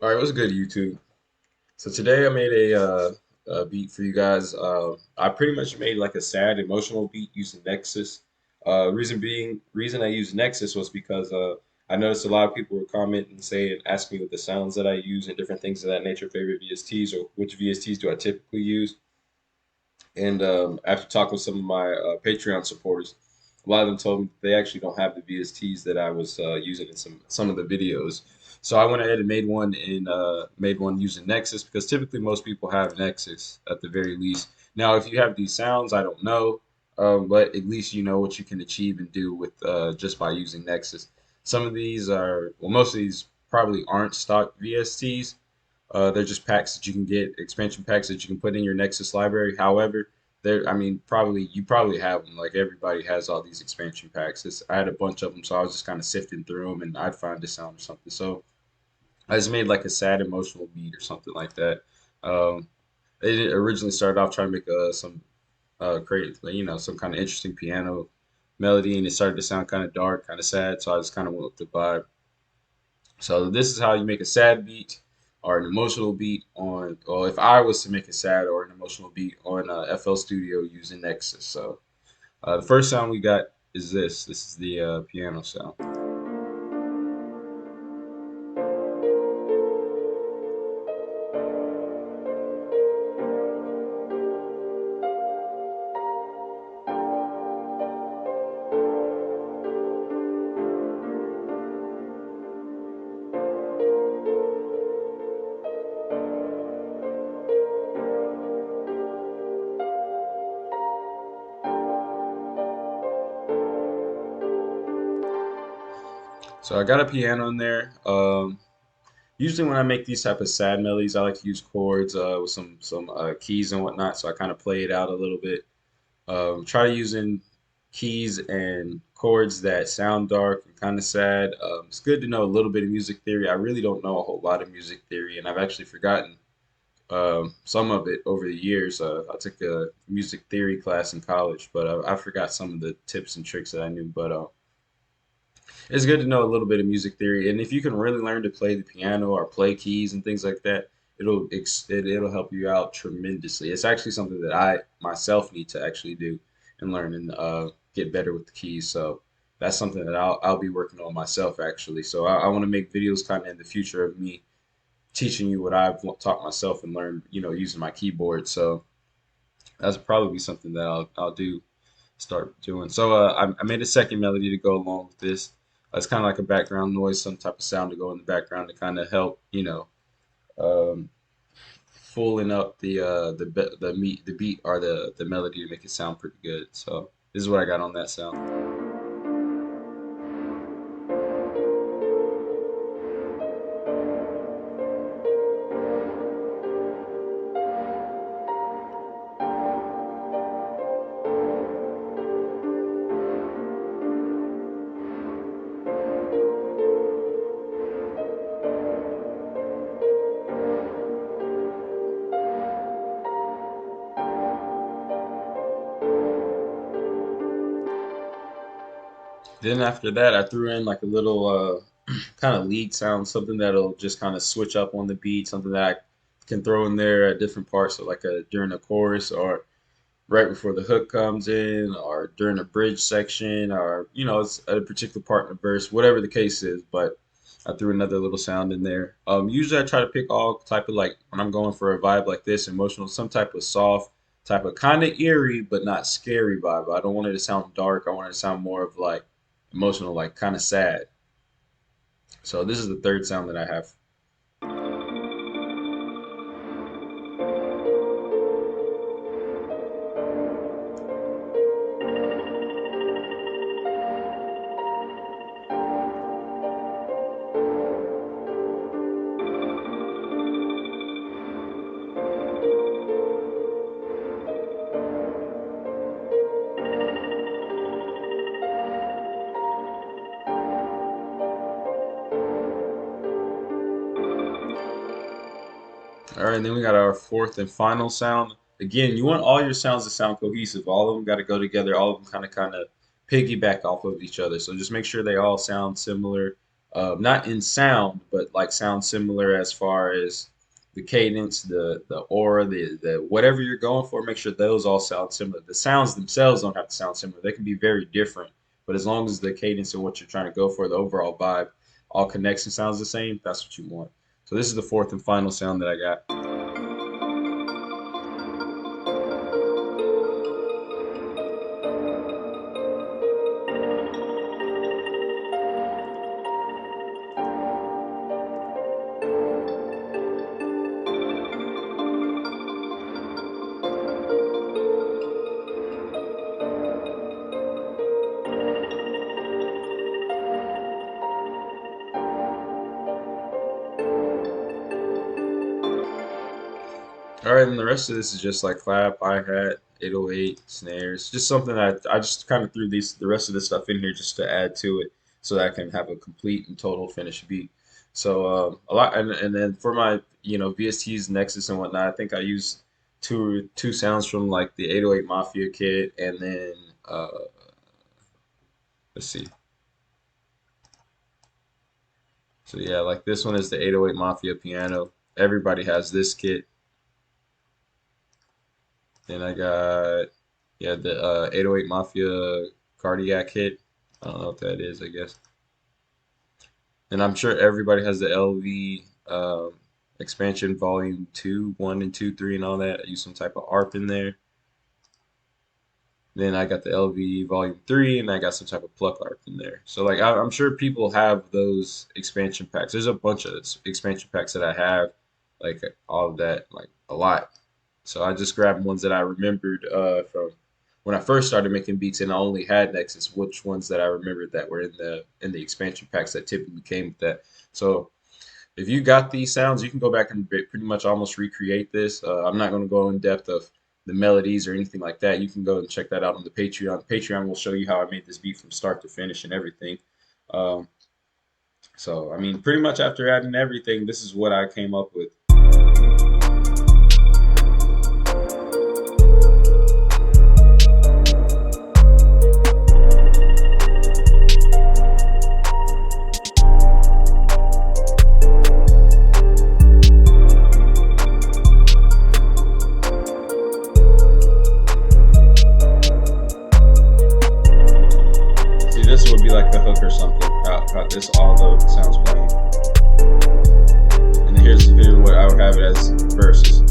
All right, what's good, YouTube? So today I made a beat for you guys. I pretty much made like a sad, emotional beat using Nexus. Reason I used Nexus was because I noticed a lot of people were commenting, saying, asking me what the sounds that I use and different things of that nature, favorite VSTs or which VSTs do I typically use. And after talking with some of my Patreon supporters, a lot of them told me they actually don't have the VSTs that I was using in some of the videos. So I went ahead and made one using Nexus because typically most people have Nexus at the very least. Now, if you have these sounds, I don't know, but at least you know what you can achieve and do with just by using Nexus. Some of these are, well, most of these probably aren't stock VSTs, they're just packs that you can get, expansion packs that you can put in your Nexus library. However, I mean, probably you probably have them. Like everybody has all these expansion packs. I had a bunch of them, so I was just kind of sifting through them, and I'd find a sound or something. So I just made like a sad emotional beat or something like that. Um, it originally started off trying to make some create, like, some kind of interesting piano melody, and it started to sound kind of dark, kind of sad. So I just kind of went with the vibe. So this is how you make a sad beat or an emotional beat on, or if I was to make a sad or an emotional beat on FL Studio using Nexus. So the first sound we got is this. This is the piano sound. So I got a piano in there. Usually when I make these type of sad melodies, I like to use chords with some keys and whatnot. So I kind of play it out a little bit. Try using keys and chords that sound dark and kind of sad. It's good to know a little bit of music theory. I really don't know a whole lot of music theory, and I've actually forgotten some of it over the years. I took a music theory class in college, but I forgot some of the tips and tricks that I knew. But it's good to know a little bit of music theory, and if you can really learn to play the piano or play keys and things like that, it'll help you out tremendously. It's actually something that I myself need to actually do and learn and get better with the keys. So that's something that I'll be working on myself actually. So I want to make videos kind of in the future of me teaching you what I've taught myself and learned, using my keyboard. So that's probably something that I'll do start doing. So I made a second melody to go along with this. It's kind of like a background noise, some type of sound to go in the background to kind of help, um, fulling up the beat or the melody to make it sound pretty good. So this is what I got on that sound. Then after that, I threw in like a little kind of lead sound, something that'll just kind of switch up on the beat, something that I can throw in there at different parts, so like during the chorus or right before the hook comes in or during a bridge section or it's at a particular part in the verse, whatever the case is. But I threw another little sound in there. Usually I try to pick all type of, like, when I'm going for a vibe like this, emotional, some type of soft, type of kind of eerie but not scary vibe. I don't want it to sound dark. I want it to sound more of like emotional, like kind of sad. So this is the third sound that I have. All right, then we got our fourth and final sound. Again, you want all your sounds to sound cohesive. All of them got to go together. All of them kind of piggyback off of each other. So just make sure they all sound similar. not in sound, but like sound similar as far as the cadence, the aura, the whatever you're going for. Make sure those all sound similar. The sounds themselves don't have to sound similar. They can be very different, but as long as the cadence and what you're trying to go for, the overall vibe, all connects and sounds the same, that's what you want. So this is the fourth and final sound that I got. All right, and the rest of this is just like clap, hi-hat, 808, snares, just something that I just kind of threw the rest of this stuff in here just to add to it so that I can have a complete and total finished beat. So a lot, and then for my VSTs, Nexus and whatnot, I think I used two sounds from like the 808 Mafia kit, and then let's see. So yeah, like this one is the 808 Mafia piano. Everybody has this kit. Then I got the 808 Mafia cardiac hit. I don't know what that is, I guess. And I'm sure everybody has the LV expansion volume 2, 1 and 2, 3 and all that. I use some type of ARP in there. Then I got the LV volume 3 and I got some type of pluck ARP in there. So like I'm sure people have those expansion packs. There's a bunch of expansion packs that I have, like all of that, like a lot. So I just grabbed ones that I remembered from when I first started making beats, and I only had Nexus. Which ones that I remembered that were in the expansion packs that typically came with that. So if you got these sounds, you can go back and pretty much almost recreate this. I'm not going to go in depth of the melodies or anything like that. You can go and check that out on the Patreon. Patreon will show you how I made this beat from start to finish and everything. Um, so I mean, pretty much after adding everything, this is what I came up with. This would be like the hook or something. How this all the sounds playing. And then here's what I would have it as verses.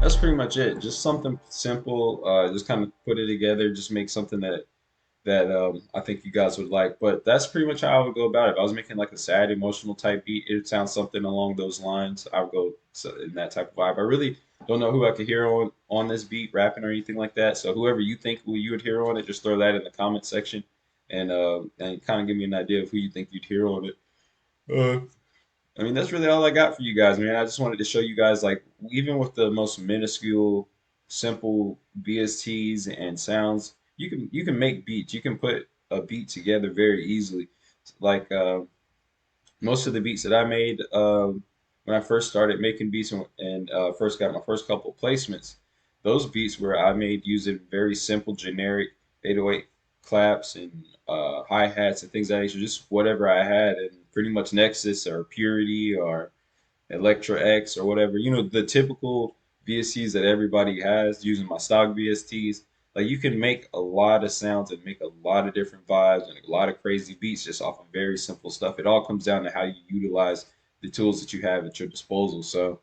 That's pretty much it. Just something simple. Just kind of put it together. Just make something that I think you guys would like. But that's pretty much how I would go about it. If I was making like a sad, emotional type beat, it would sound something along those lines. I would go in that type of vibe. I really don't know who I could hear on this beat, rapping or anything like that. So whoever you think who you would hear on it, just throw that in the comment section and kind of give me an idea of who you think you'd hear on it. Uh, I mean, that's really all I got for you guys, man. I just wanted to show you guys, like, even with the most minuscule, simple VSTs and sounds, you can make beats. You can put a beat together very easily. Like most of the beats that I made when I first started making beats and first got my first couple placements, those beats were I made using very simple, generic 808 claps and hi-hats and things of that nature, just whatever I had, and pretty much Nexus or Purity or Electra X or whatever, the typical VSTs that everybody has using my stock VSTs. Like you can make a lot of sounds and make a lot of different vibes and a lot of crazy beats just off of very simple stuff. It all comes down to how you utilize the tools that you have at your disposal. So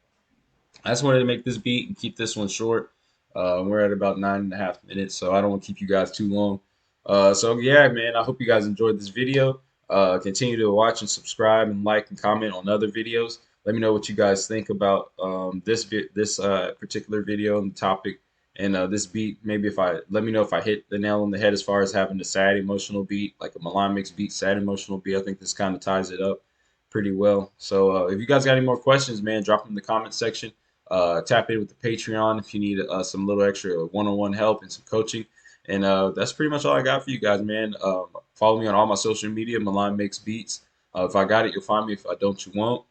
I just wanted to make this beat and keep this one short. We're at about 9.5 minutes, so I don't want to keep you guys too long. So yeah, man, I hope you guys enjoyed this video. Continue to watch and subscribe and like and comment on other videos. Let me know what you guys think about this particular video and topic and this beat. Maybe let me know if I hit the nail on the head as far as having a sad emotional beat, like a MilanMakesBeats sad emotional beat. I think this kind of ties it up. pretty well. So if you guys got any more questions, man, drop them in the comment section. Tap in with the Patreon if you need some little extra one-on-one help and some coaching. And that's pretty much all I got for you guys, man. Follow me on all my social media, MilanMakesBeats. If I got it, you'll find me. If I don't, you won't.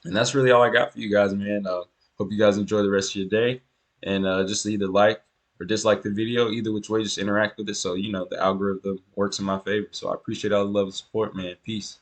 And that's really all I got for you guys, man. Hope you guys enjoy the rest of your day. And just either like or dislike the video. Either which way, just interact with it so, the algorithm works in my favor. So I appreciate all the love and support, man. Peace.